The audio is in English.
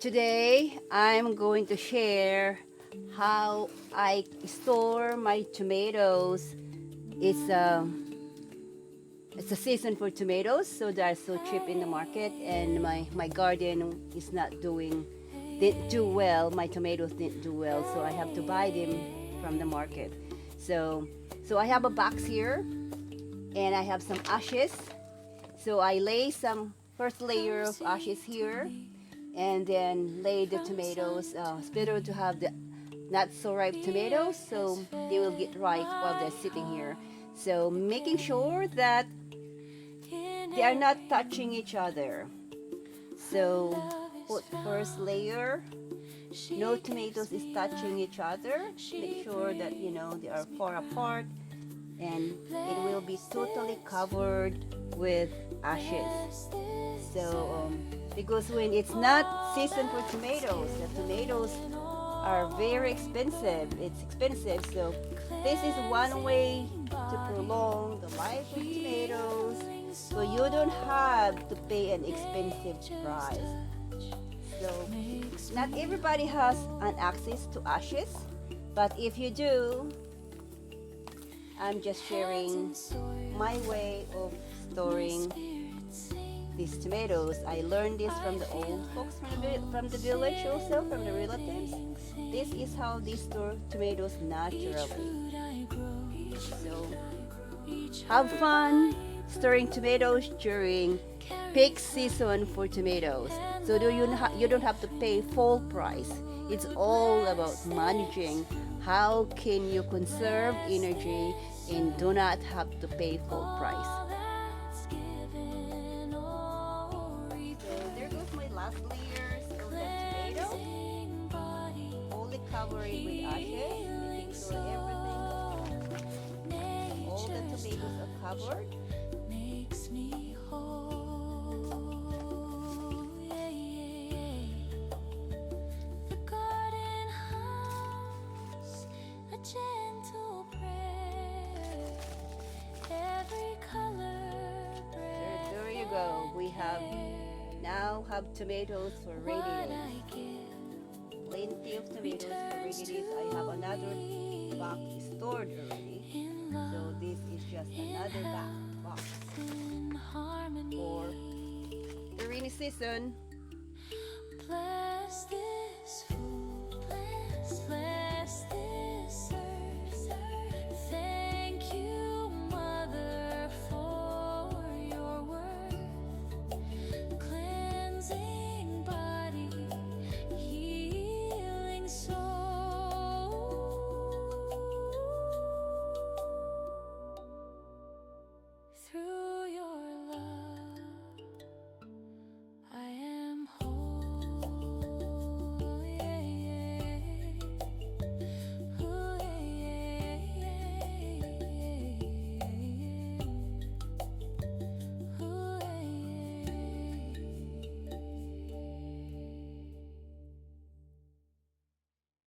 Today I'm going to share how I store my tomatoes. It's a it's a season for tomatoes, so they're so cheap in the market, and my garden is not didn't do well. My tomatoes didn't do well, so I have to buy them from the market. So so I have a box here, and I have some ashes. So I lay some first layer of ashes here, and then lay the tomatoes. It's better to have the not so ripe tomatoes, so they will get ripe while they're sitting here. So making sure that they are not touching each other. So put first layer, no tomatoes is touching each other. Make sure that they are far apart, and it will be totally covered with ashes. So because when it's not season for tomatoes, the tomatoes are very expensive. It's expensive, so this is one way to prolong the life of tomatoes, so you don't have to pay an expensive price. So not everybody has an access to ashes, but if you do, I'm just sharing my way of storing these tomatoes. I learned this from the old folks from the village, also from the relatives. This is how they store tomatoes naturally. So have fun storing tomatoes during peak season for tomatoes. So you don't have to pay full price. It's all about managing how can you conserve energy and do not have to pay full price. So there goes my last layers of the tomato. Only cover it with ashes, making sure all the tomatoes are covered. Makes me whole. Yeah, yeah. The garden house, a gentle prayer, every color. There you go. We now have tomatoes for rainy days. Plenty of tomatoes for rainy days. I have another box stored already. So this is just another box for the rainy season.